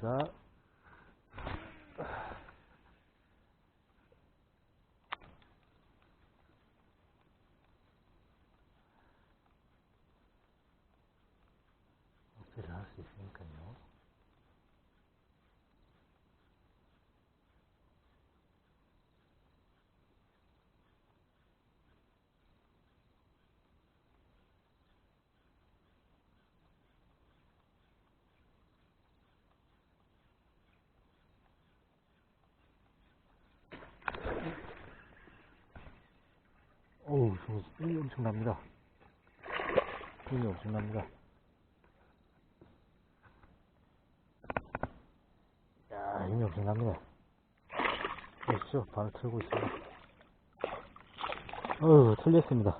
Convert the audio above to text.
갑니다. 억제를 할 수 있으니까요. 어우, 힘이 엄청납니다. 힘이 엄청납니다. 야, 힘이 엄청납니다. 보시죠, 발을 틀고 있습니다. 어우, 틀렸습니다.